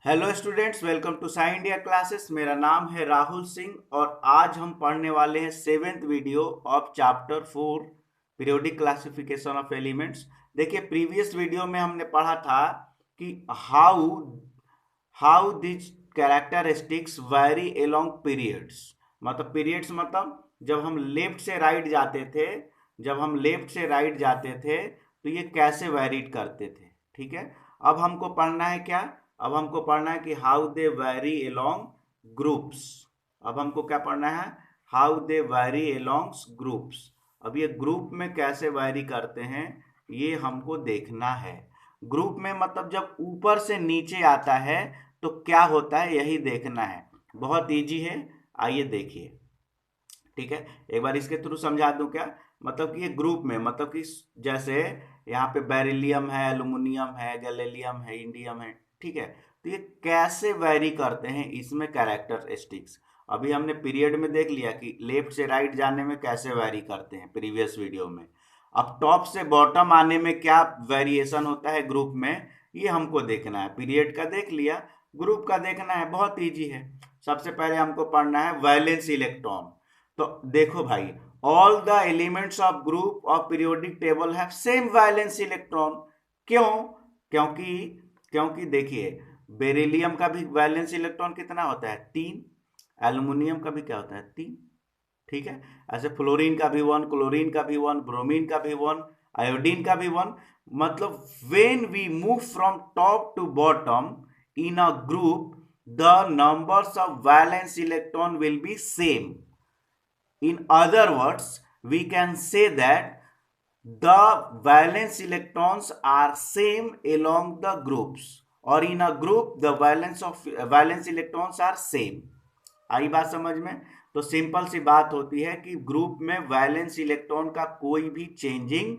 Hello students, welcome to Sai India classes. मेरा नाम है राहुल सिंह और आज हम पढ़ने वाले हैं seventh video of chapter 4 periodic classification of elements. देखिए, प्रीवियस वीडियो में हमने पढ़ा था कि how how this characteristics vary along periods. मतलब पीरियड्स मतलब जब हम लेफ्ट से राइट जाते थे, तो ये कैसे वैरीड करते थे। ठीक है, अब हमको पढ़ना है क्या? अब हमको पढ़ना है कि how they vary along groups. अब हमको क्या पढ़ना है? How they vary along groups. अब ये ग्रुप में कैसे वैरी करते हैं, ये हमको देखना है। ग्रुप में मतलब जब ऊपर से नीचे आता है तो क्या होता है, यही देखना है। बहुत इजी है, आइए देखिए। ठीक है, एक बार इसके थ्रू समझा दूं क्या? मतलब कि ये ग्रुप में, मतलब कि जैसे यहाँ पे बेरिलियम है, एल्युमिनियम है, गैलीलियम है, इंडियम है। ठीक है, तो ये कैसे वैरी करते हैं, इसमें कैरेक्टरिस्टिक्स। अभी हमने पीरियड में देख लिया कि लेफ्ट से राइट जाने में कैसे वैरी करते हैं प्रीवियस वीडियो में। अब टॉप से बॉटम आने में क्या वेरिएशन होता है ग्रुप में, ये हमको देखना है। पीरियड का देख लिया, ग्रुप का देखना है। बहुत इजी है। सबसे पहले हमको पढ़ना है वैलेंस इलेक्ट्रॉन। तो देखो भाई, all the elements of group of periodic table have same valence electron. क्यों? क्योंकि क्योंकि देखिए, बेरिलियम का भी वैलेंस इलेक्ट्रॉन कितना होता है? 3। एल्युमिनियम का भी क्या होता है? 3। ठीक है, ऐसे फ्लोरीन का भी 1, क्लोरीन का भी 1, ब्रोमीन का भी 1, आयोडीन का भी 1। मतलब when we move from top to bottom in a group, the numbers of valence electron will be same. In other words, we can say that the valence electrons are same along the groups, or in a group the valence electrons are same. आई बात समझ में? तो simple सी बात होती है कि group में valence electron का कोई भी चेंजिंग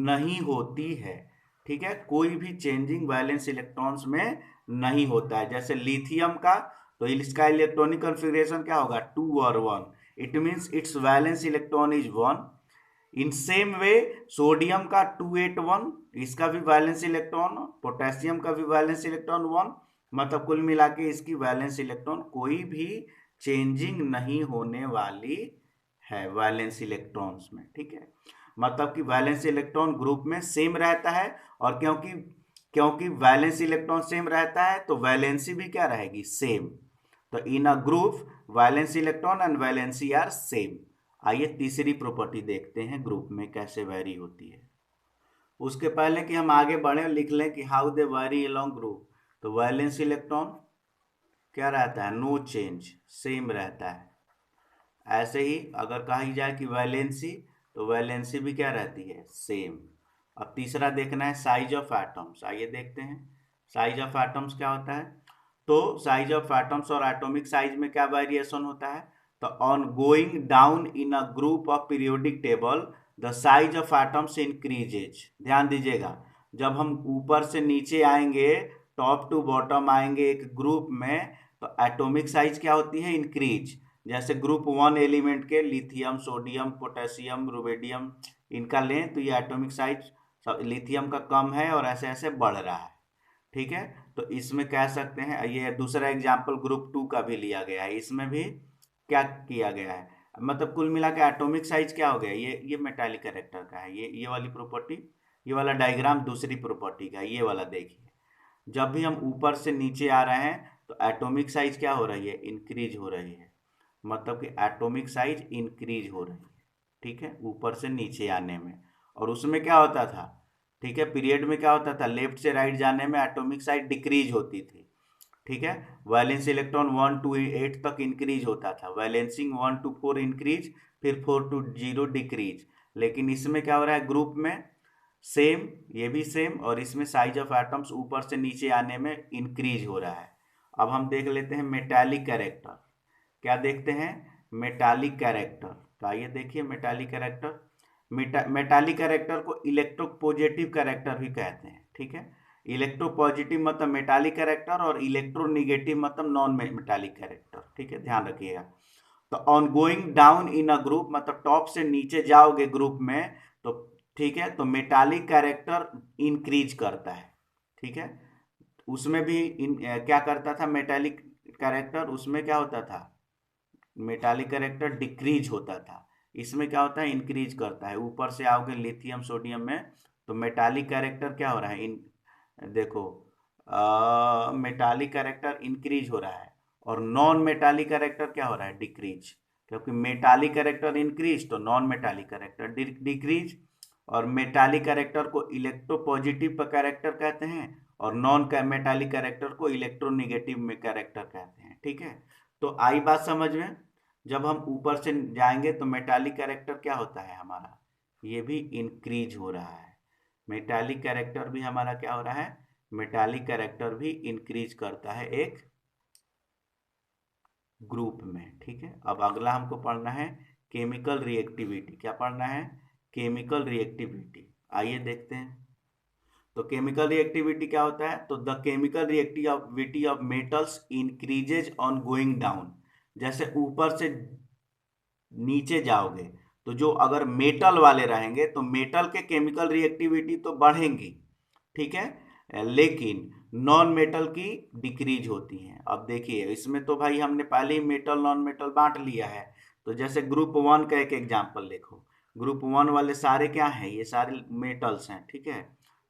नहीं होती है। ठीक है, कोई भी चेंजिंग वैलेंस इलेक्ट्रॉन्स में नहीं होता है। जैसे लिथियम का, तो इसका इलेक्ट्रॉनिक कॉन्फ़िगरेशन क्या होगा? 2 और 1। It means it's valence electron is 1। In same way sodium का 281, इसका भी वैलेंस इलेक्ट्रॉन, पोटेशियम का भी वैलेंस इलेक्ट्रॉन 1। मतलब कुल मिला के इसकी वैलेंस इलेक्ट्रॉन कोई भी चेंजिंग नहीं होने वाली है वैलेंस इलेक्ट्रॉन्स में। ठीक है, मतलब कि वैलेंस इलेक्ट्रॉन ग्रुप में सेम रहता है। और क्योंकि क्योंकि वैलेंस इलेक्ट्रॉन सेम रहता है तो वैलेंसी भी क्या रहेगी? सेम। तो in a group valence electron and valency are same. आइए तीसरी प्रॉपर्टी देखते हैं ग्रुप में कैसे वैरी होती है। उसके पहले कि हम आगे बढ़े, लिख लें कि how they vary along group. तो वैलेंस इलेक्ट्रॉन क्या रहता है? नो चेंज, सेम रहता है। ऐसे ही अगर कही जाए कि वैलेंसी, तो वैलेंसी भी क्या रहती है? सेम। अब तीसरा देखना है साइज ऑफ एटम्स। आइए देखते हैं साइज ऑफ एटम्स क्या होता है। तो साइज ऑफ एटम्स और एटॉमिक साइज में क्या वेरिएशन होता है? तो on going down in a group of periodic table the size of atoms increases. ध्यान दीजिएगा, जब हम ऊपर से नीचे आएंगे, टॉप टू बॉटम आएंगे एक ग्रुप में, तो एटॉमिक साइज क्या होती है? इंक्रीज। जैसे ग्रुप 1 एलिमेंट के लिथियम, सोडियम, पोटेशियम, रुबेडियम, इनका लें तो ये एटॉमिक साइज लिथियम का कम है और ऐसे ऐसे बढ़ रहा है। ठीक है, तो इसमें कह सकते हैं, ये दूसरा एग्जाम्पल ग्रुप 2 का भी लिया गया है। इसमें भी क्या किया गया है? मतलब कुल मिला के एटॉमिक साइज क्या हो गया? ये मेटालिक कैरेक्टर का है। ये वाली प्रॉपर्टी, ये वाला डायग्राम दूसरी प्रॉपर्टी का है। ये वाला देखिए, जब भी हम ऊपर से नीचे आ रहे हैं तो एटॉमिक साइज क्या हो रही है? इंक्रीज हो रही है। मतलब कि एटॉमिक साइज इंक्रीज हो रही है। ठीक है, ऊपर से नीचे आने में। और उसमें क्या होता था? ठीक है, पीरियड में क्या होता था? लेफ्ट से राइट जाने में एटॉमिक साइज डिक्रीज होती थी। ठीक है, वैलेंस इलेक्ट्रॉन 1 to 8 तक इंक्रीज होता था, वैलेंसिंग 1 to 4 इंक्रीज, फिर 4 to 0 डिक्रीज। लेकिन इसमें क्या हो रहा है ग्रुप में? सेम, ये भी सेम, और इसमें साइज ऑफ एटम्स ऊपर से नीचे आने में इंक्रीज हो रहा है। अब हम देख लेते हैं मेटालिक कैरेक्टर। क्या देखते हैं? Metallic character. तो आइए देखिए मेटालिक कैरेक्टर। मेटालिक कैरेक्टर को इलेक्ट्रोपॉजिटिव कैरेक्टर भी कहते हैं। ठीक है, इलेक्ट्रोपॉजिटिव मतलब मेटालिक कैरेक्टर, और इलेक्ट्रोनिगेटिव मतलब नॉन मेटालिक कैरेक्टर। ठीक है, ध्यान रखिएगा। तो on going down in a group मतलब टॉप से नीचे जाओगे ग्रुप में, तो ठीक है, तो मेटालिक कैरेक्टर इंक्रीज करता है। ठीक है, उसमें भी क्या करता था मेटालिक कैरेक्टर, उसमें क्या होता था, मेटालिक कैरेक्टर डिक्रीज होता था। इसमें क्या होता है, इंक्रीज करता है। ऊपर से आओगे लिथियम सोडियम में तो मेटालिक कैरेक्टर क्या हो रहा है, देखो मेटालिक कैरेक्टर इंक्रीज हो रहा है और नॉन मेटालिक कैरेक्टर क्या हो रहा है, डिक्रीज। क्योंकि मेटालिक कैरेक्टर इंक्रीज तो नॉन मेटालिक कैरेक्टर डिक्रीज। और मेटालिक कैरेक्टर को इलेक्ट्रोपॉजिटिव कैरेक्टर कहते हैं और नॉन मेटालिक कैरेक्टर को इलेक्ट्रोनेगेटिव में कैरेक्टर कहते हैं। ठीक है, तो आई बात समझ में। जब हम ऊपर से जाएंगे तो मेटालिक कैरेक्टर क्या होता है हमारा, ये भी इंक्रीज हो रहा है। मेटालिक कैरेक्टर भी हमारा क्या हो रहा है, मेटालिक कैरेक्टर भी इंक्रीज करता है एक ग्रुप में। ठीक है, अब अगला हमको पढ़ना है केमिकल रिएक्टिविटी। क्या पढ़ना है, केमिकल रिएक्टिविटी। आइए देखते हैं। तो केमिकल रिएक्टिविटी क्या होता है, तो the chemical reactivity of metals increases on going down. जैसे ऊपर से नीचे जाओगे तो जो अगर मेटल वाले रहेंगे तो मेटल के केमिकल रिएक्टिविटी तो बढ़ेंगी, ठीक है, लेकिन नॉन मेटल की डिक्रीज होती हैं। अब देखिए इसमें तो भाई हमने पहले ही मेटल नॉन मेटल बांट लिया है। तो जैसे ग्रुप वन का एक एग्जांपल देखो, ग्रुप वन वाले सारे क्या हैं, ये सारे मेटल्स हैं। ठीक है,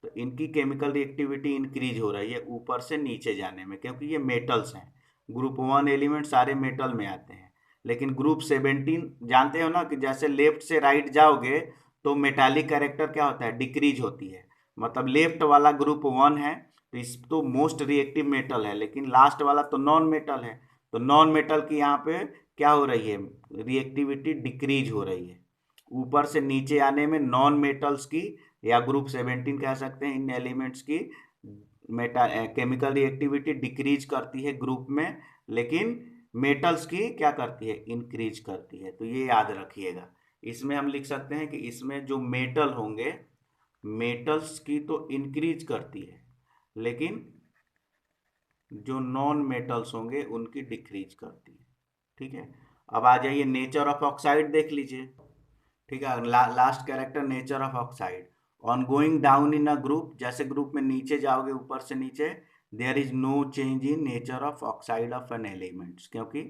तो इनकी केमिकल रिएक्टिविटी इंक्रीज हो रही है ऊपर से नीचे जाने में, क्योंकि ये मेटल्स हैं। ग्रुप वन एलिमेंट सारे मेटल में आते हैं। लेकिन ग्रुप 17 जानते हो ना कि जैसे लेफ्ट से राइट जाओगे तो मेटालिक कैरेक्टर क्या होता है, डिक्रीज होती है। मतलब लेफ्ट वाला ग्रुप वन है तो इस तो मोस्ट रिएक्टिव मेटल है, लेकिन लास्ट वाला तो नॉन मेटल है। तो नॉन मेटल की यहाँ पे क्या हो रही है, रिएक्टिविटी डिक्रीज हो रही है। ऊपर से नीचे आने में नॉन मेटल्स की या ग्रुप 17 कह सकते हैं इन एलिमेंट्स की मेटा केमिकल रिएक्टिविटी डिक्रीज करती है ग्रुप में, लेकिन मेटल्स की क्या करती है, इंक्रीज करती है। तो ये याद रखिएगा। इसमें हम लिख सकते हैं कि इसमें जो मेटल होंगे, मेटल्स की तो इंक्रीज करती है, लेकिन जो नॉन मेटल्स होंगे उनकी डिक्रीज करती है। ठीक है, अब आ जाइए नेचर ऑफ ऑक्साइड देख लीजिए। ठीक है, last character nature of oxide. On going down in a group, जैसे ग्रुप में नीचे जाओगे ऊपर से नीचे, there is no change in nature of oxide of an elements, क्योंकि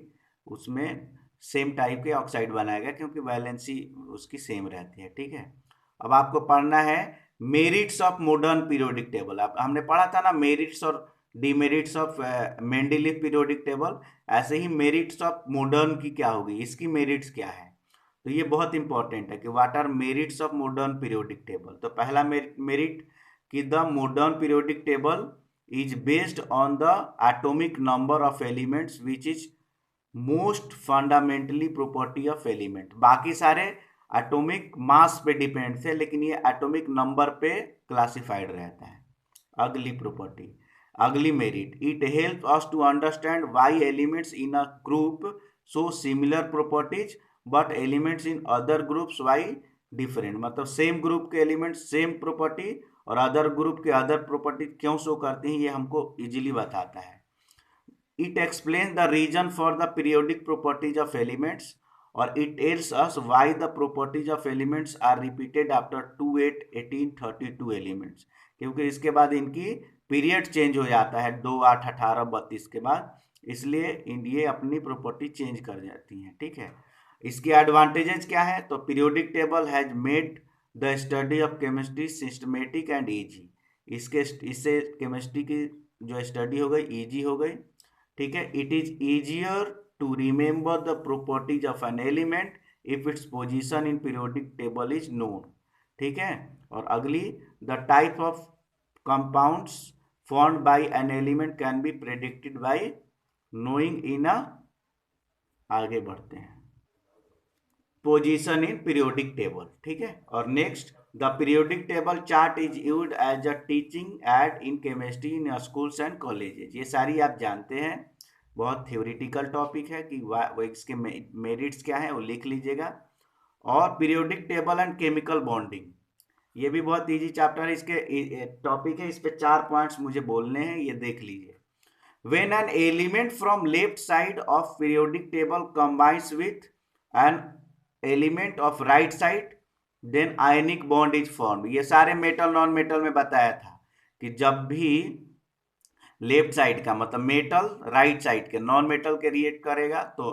उसमें सेम टाइप के ऑक्साइड बनाया गया, क्योंकि वैलेंसी उसकी सेम रहती है। ठीक है, अब आपको पढ़ना है merits of modern periodic table. अब हमने पढ़ा था ना मेरिट्स और demerits of Mendeleev periodic table, ऐसे ही मेरिट्स ऑफ मॉडर्न की क्या होगी, इसकी मेरिट्स क्या है। तो ये बहुत इंपॉर्टेंट है कि what are merits of modern periodic table. तो पहला मेरिट कि the modern periodic table is based on the atomic number of elements which is most fundamentally property of element. बाकी सारे एटॉमिक मास पे डिपेंड थे, लेकिन ये एटॉमिक नंबर पे क्लासिफाइड रहता है। अगली प्रॉपर्टी, अगली merit, it help us to understand why elements in a group show similar properties but elements in other groups why different. मतलब सेम ग्रुप के एलिमेंट्स सेम प्रॉपर्टी और अदर ग्रुप के other property क्यों show करते हैं, ये हमको easily बताता है। It explains the reason for the periodic properties of elements, or it tells us why the properties of elements are repeated after 2, 8, 18, 32 elements। क्योंकि इसके बाद इनकी पीरियड चेंज हो जाता है 2, 8, 18, 32 के बाद, इसलिए ये अपनी प्रॉपर्टी चेंज कर जाती हैं। ठीक है, इसके एडवांटेजेस क्या है, तो periodic table has made the study of chemistry systematic and easy. इससे केमिस्ट्री की जो स्टडी हो गई ईजी हो गई। ठीक है, it is easier to remember the properties of an element if its position in periodic table is known. ठीक है, और अगली, the type of compounds formed by an element can be predicted by knowing in a, आगे बढ़ते हैं, position in periodic table. ठीक है, और next, the periodic table chart is used as a teaching aid in chemistry in schools and colleges. ये सारी आप जानते हैं, बहुत थ्योरेटिकल टॉपिक है कि वो इसके मेरिट्स क्या है वो लिख लीजिएगा। और periodic table and chemical bonding, ये भी बहुत इजी चैप्टर है, इसके टॉपिक है, इस पे 4 पॉइंट्स मुझे बोलने हैं, ये देख लीजिए। When an element from left side of periodic table combines with an element of right side, then ionic bond is formed। ये सारे मेटल नॉन मेटल में बताया था कि जब भी लेफ्ट साइड का मतलब मेटल राइट साइड के, नॉन मेटल के रिएक्ट करेगा तो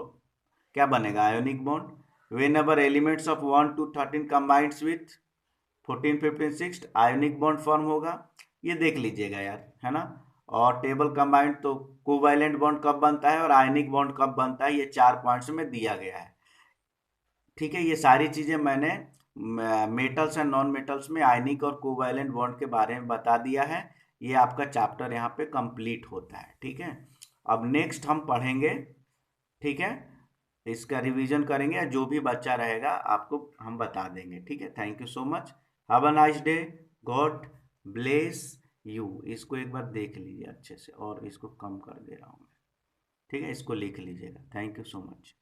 क्या बनेगा, ionic bond. Whenever elements of 1 to 13 combines with 14 15 6 ionic bond form होगा। ये देख लीजिएगा यार, है ना। और टेबल कंबाइंड तो कोवैलेंट बॉन्ड कब बनता है और आयनिक बॉन्ड कब बनता है, ये 4 पॉइंट्स में दिया गया है। ठीक है, ये सारी चीजें मैंने मेटल्स एंड नॉन मेटल्स में आयनिक और कोवैलेंट बॉन्ड के बारे में बता दिया है। ये आपका चैप्टर यहाँ पे कंप्लीट होता है। ठीक है, अब नेक्स्ट हम पढ़ेंगे। ठीक है, इसका रिवीजन करेंगे, जो भी बच्चा रहेगा आपको हम बता देंगे। ठीक है, thank you so much, have a nice day, God bless you. इसको एक बार देख लीजिए अच्छे से, और इसको कम कर दे रहा हूँ मैं। ठीक है, इसको लिख लीजिएगा। Thank you so much.